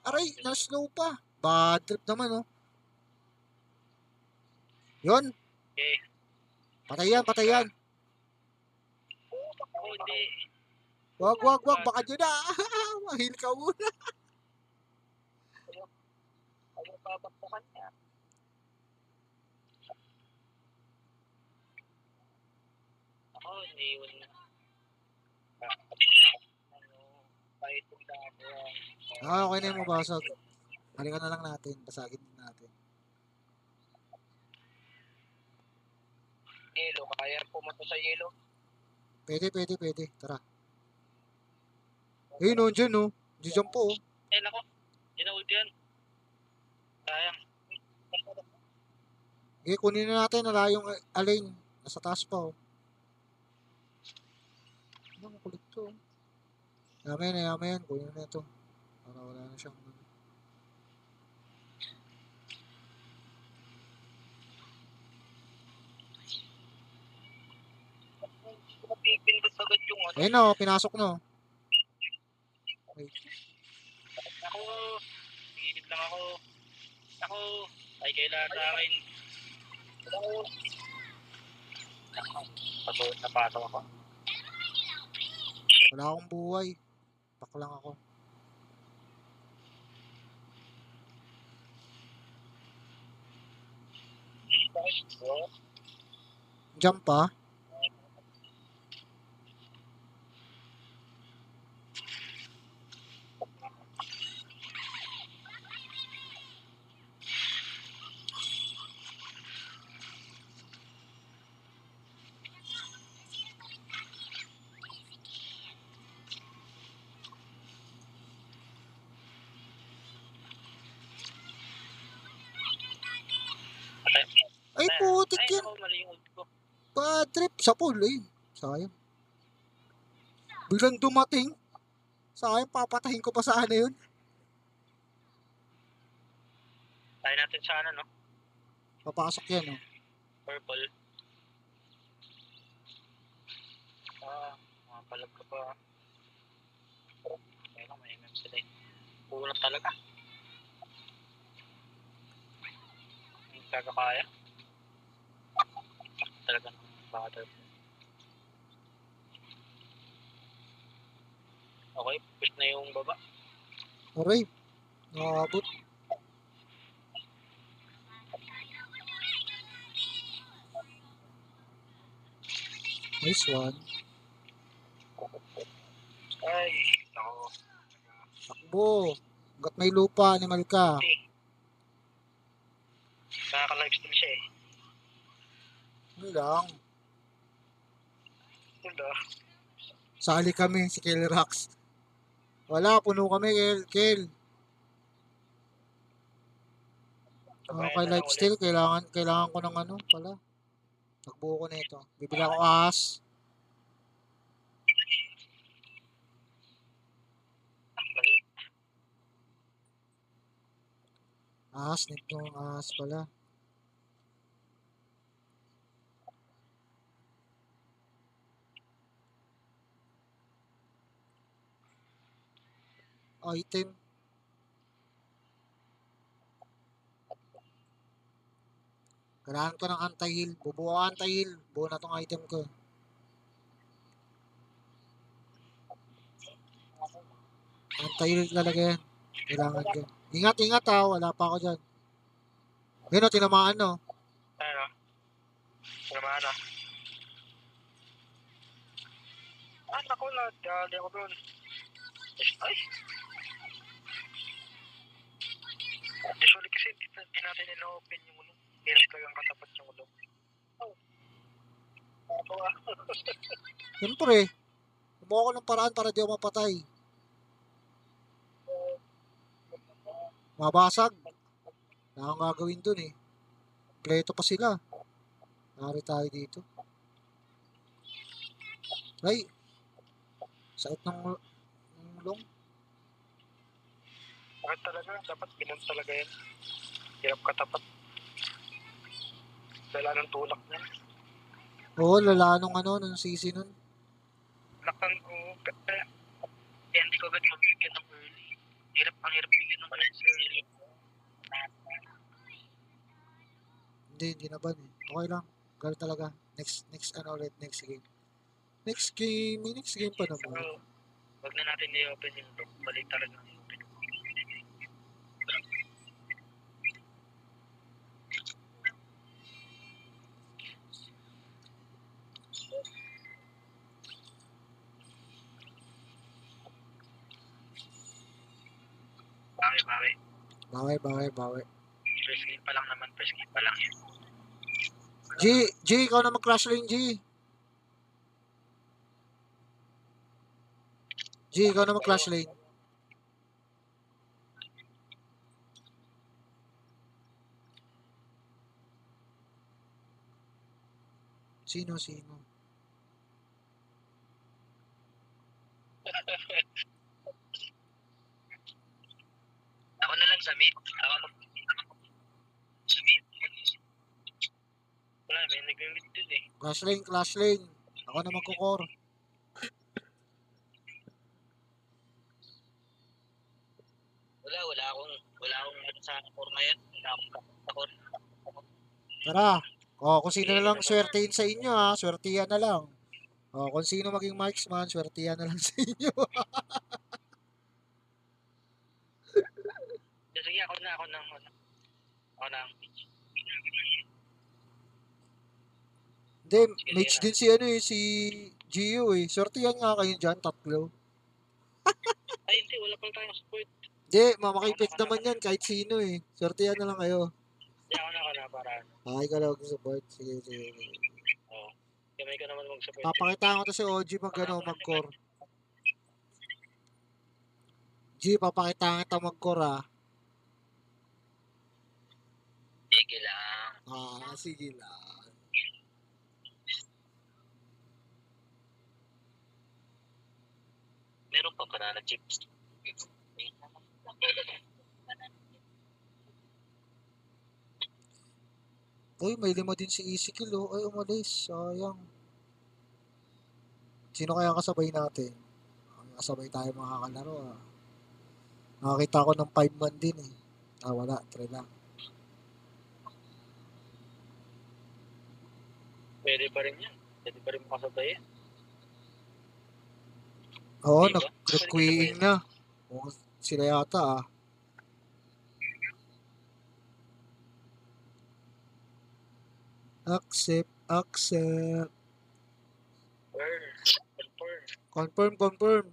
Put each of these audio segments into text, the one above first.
Aray, na-slow pa. Bad trip naman, oh. Yun. Okay. Patay yan, patay yan. Ako hindi. Wag. Baka dyan na. Mahil ka muna. Ayaw babakbakan niya. Ako, iniiwan na. Kahit kung dami. Okay na yung mabasag. Balikan na lang natin. Basagin din natin. Yelo, kaya pumunta sa yelo. Pwede. Tara. Ayun, no, dyan, no. Diyan po, oh. Nako. Ginault yan. Sayang. Okay, kunin na natin. Wala yung alin. Nasa taas pa, oh. Ano, makulit to, oh. Yaman yan. Kunin na ito. Para wala na siyang... Pipindot agad yung ano. Ayun, no. Pinasok, no. Okay. Ako, gilid lang ako. Ay kailangan sa akin. Napasok ako. Wala akong buhay. Pak lang ako. Jump pa. Ay, putik yan. Bad trip. Sa pool, eh. Sayang. Bilang dumating. Sayang, papatahin ko pa sana yun. Tayo natin sa ano, no? Papasok yan, no? Purple. Mga palag ka pa. Ayun, may MM sila eh. Kulang talaga. Hindi talaga kaya. Talaga ng butter. Okay, push na yung baba. Aray. Nakakabot. Nice one. Ay, ako. Takbo. Hanggat may lupa, animal ka. Nakaka-lifestyle siya eh. Yun lang. Wala. Sali kami, si Kel Rax. Wala, puno kami, Kel. Okay, lifestyle. Kailangan ko ng ano pala. Takbo ko na ito. Bibili ako ahas. Ahas, nito ng ahas pala. Item. Kailangan ko ng anti-heal. Bubuo ako anti-heal. Buo na tong item ko. Anti-heal talaga yan. Kailangan ko. Ingat ha. Wala pa ako dyan. Yun o, tinamaan no. Ano? Tinamaan na. Naku, nadali ako doon. Ay! Usually kasi hindi natin ina-open yung ulo. Hirap talagang katapat yung ulo. Oh. Siyempre. Gumawa ko ng paraan para di ako mapatay. Mabasag. Wala akong gagawin dun eh. Pleto pa sila. Nari tayo dito. Ay. Sakit ng long. Bakit talaga? Dapat binan talaga yan. Hirap katapat. Dala ng tulak niya. Oo, lala nung sisi nun. Lakan ko. Kaya hindi ko agad mabigyan ng early. Ang hirap bigyan ng answer. Hindi na ban eh. Okay lang. Ganun talaga. Next ano ulit, next game. Next game, may next game pa naman. Pero, wag na natin i-open yung lock. Balik talaga i-open. Bawi. Bawi. First game pa lang naman. First game pa lang yan. G, ikaw na mag-crash lane, G. G, ikaw na mag-crash lane. Sino? Ako na lang sa mid. Ako sa mid. Wala, may nag-mid dun eh. Clash lane. Ako na magkukor. Wala akong ano sa core ngayon. Wala akong sa core. Tara. O, kung sino na lang swertein sa inyo ha. Swertihan na lang. O, kung sino maging marksman, swertihan na lang sa inyo. Sige, ako na. Hindi, mage din si ano eh, si Gio eh. Swertihan nga kayo dyan, tatlo. Ay, hindi. Wala pang tayong support. Hindi, mamakipit naman yan kahit sino eh. Swertihan na lang kayo. Hindi, ako na para. Ay, ka lang mag-support. Sige. Oo. Kamay ko naman mag-support. Papakitaan ko to si OG mag-core. G, papakitaan kita mag-core ah. Sige lang. Sige lang. Meron pa banana chips. Uy, may lima din si Ezekiel oh. Ay, umalis. Sayang. Sino kaya kasabay natin? Kasabay tayo mga kalaro ah. Nakakita ko ng 5 man din eh. Wala. 3 lang. Pwede pa rin yan. Pwede pa rin makasabay yan. Oo, nag-queuing na. Sila yata ah. Accept. Confirm. Confine.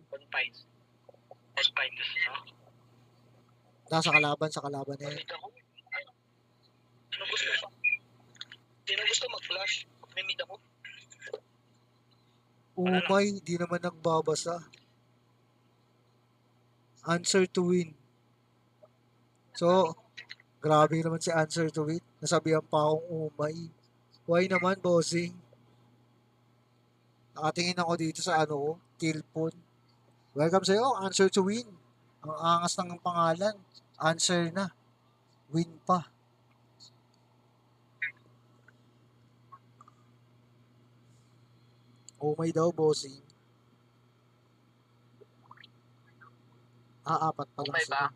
No? Sa kalaban eh. Sino gusto mag-flash? May mid ako. Umay, di naman nagbabasa. Answer to win. So, grabe naman si answer to win. Nasabihan pa akong umay. Why naman, bossing? Nakatingin ako dito sa Tilpon. Welcome sa'yo, answer to win. Ang angas ng pangalan. Answer na. Win pa. Umay daw, bossing. 4 pa lang sila.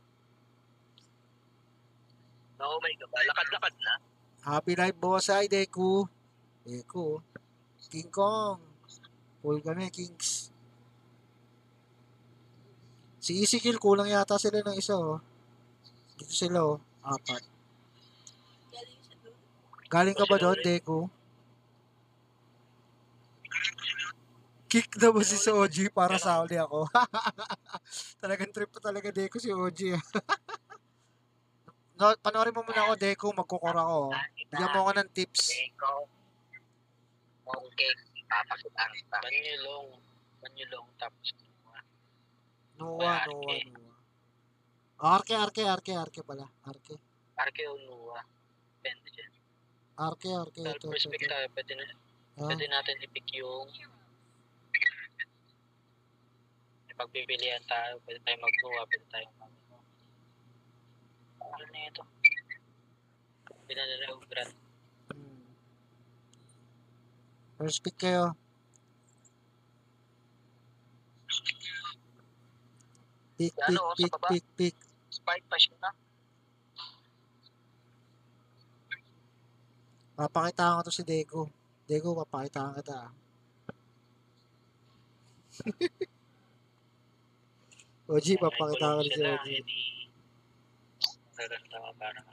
Na-umay ka ba? Lakad-lakad na. Happy life, boss. Ay, Deku. King Kong. Full kami, Kings. Si Ezekiel, kulang yata sila ng isa, oh. Dito sila, oh. 4. Galing ka ba doon, Deku? Kick na ba si OG para sa uli ako? Talagang trip pa talaga, Deku, si OG. No, panoorin mo muna ako, Deku. Magkukura ako. Bigyan mo ako ng tips. Okay. Papakitang. Banyulong. Tapos. Nuwa. Arke pala. Arke o Nuwa. Depende dyan. Arke. Ito. Perspective tayo. Pwede natin i-pick yung pagpipilian tayo. Pwede tayo mag-Nuwa. Pwede tayo mag-Nuwa. Ano na ito? Pinanala yung grad. First pick kayo. Pick, Sa pick, ano, sa pick, baba. pick, pick. Spike pa siya na. Papakitaan ko to si Deco. Deco, papakitaan kita. OG, papakitaan ko Kulong na si sila. OG. Eh di, gaganda ka para ka.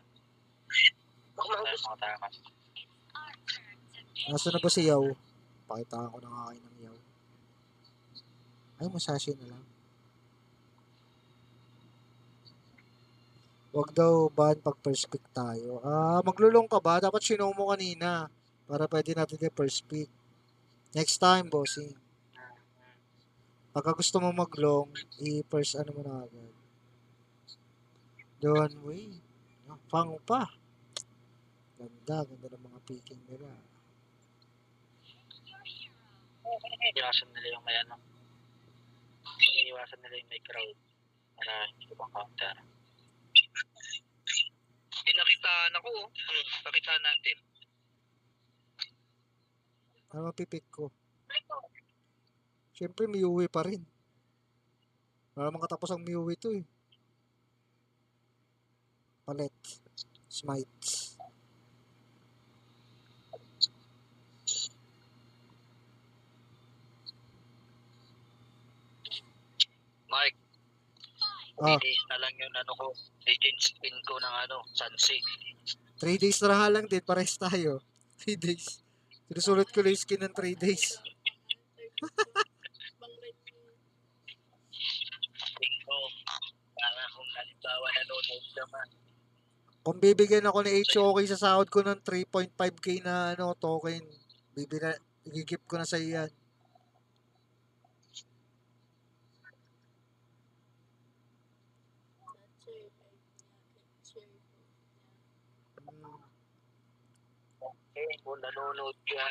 Baka maubos. Mga takas. Nasa na ba si Yaw? Pakitaan ko na nga kayo ng Yaw. Ay, Musashi na lang. Huwag daw ban pag first pick tayo. Maglulong ka ba? Dapat sinow mo kanina. Para pwede natin yung first pick. Next time, bossing. Pagka gusto mo maglong, i-first ano mo na agad. Doon way. Pang pa. Ganda ng mga picking nila. Iwasan nila yung may ano. Iwasan nila yung may crowd. Para hindi ko pang counter. Pinakitaan ako. Pakitaan natin. Ano mapipick ko? Siyempre, Miyuwi pa rin. Wala makatapos ang Miyuwi to eh. Palit. Smite. Mike, 3 days na lang yung ano ko. Agent spin ko ng ano, Sansi. 3 days na nga lang din. Pares tayo. 3 days. Sinusulat ko lang yung skin ng 3 days. Spin ko. Para kung halimbawa nanonood naman. Kung bibigyan ako ni HOK sa sahod ko ng 3.5k na ano, token, i-gift ko na sa iyan. Okay, kung nanonood ka,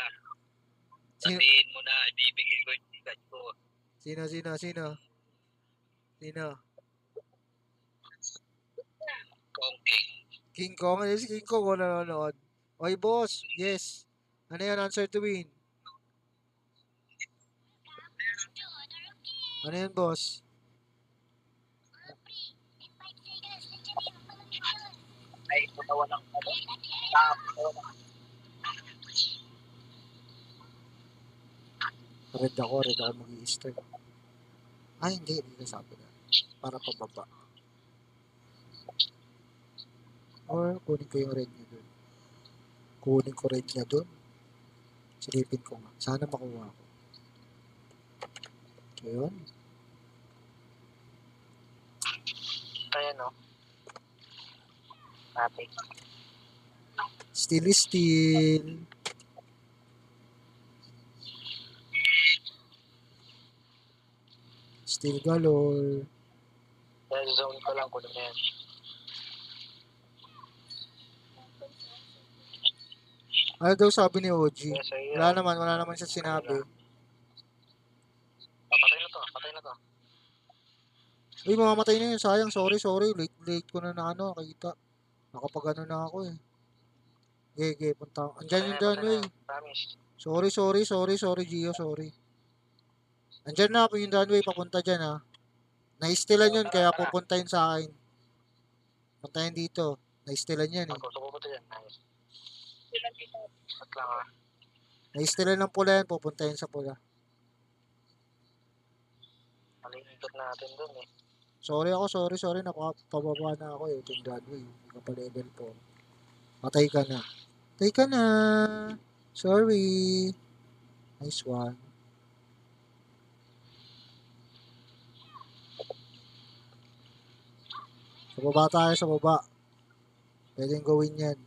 Sino? sabihin mo na, ibibigay ko yung ticket ko. Sino? Kongking. King Kong? Ano si King Kong? Wala nanonood. Oy, boss. Yes. Ano yan? Answer to win. Ano yan, boss? Ay, putawa ng ano. Red ako mag-i-start. Ay, hindi ka sabi na. Para pababa. Or kunin ko yung red niya dun. Kunin ko red niya dun. Silipin ko nga. Sana makuha ko. So, yun. Kaya no. Ate. Still is still. Still galore. Dahil zone ko lang kunin yan. Ano daw sabi ni OG? Yes, sir, Wala naman siya sinabi. Patay na to. Uy, mamamatay na yun. Sayang, sorry. Late ko na ano, nakita. Nakapag ano na ako eh. Gege, punta. Andyan yung dyan, uy. Promise. Sorry, Gio, sorry. Andyan na ako yung Danway, papunta dyan ha. Naistilan yun, kaya pupunta yun sa akin. Punta yun dito. Naistilan yan eh. Gusto ko po ito yan. Nice. At lang ah. Naistilan ng pula yan, pupunta yun sa pula. Maliligot natin dun eh. Sorry. Napapababa na ako eh. Ito yung Danway. Hindi ka pa level 4. Patay ka na. Sorry. Nice one. Sa baba. Pwedeng gawin yan.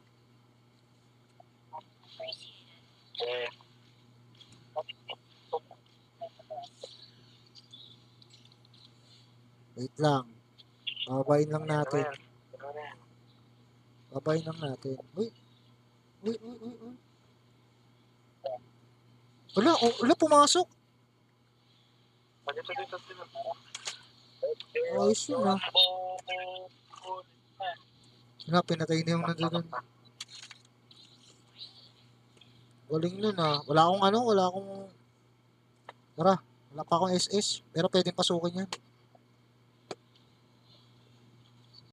Eh. Wait lang. Babayin lang natin. Uy. Wala, pumasok. Dito. Ayos yun ah. Wala, pinatay na yung nandun. Galing nun ah. Wala akong. Tara, wala pa akong SS. Pero pwedeng pasukin yan.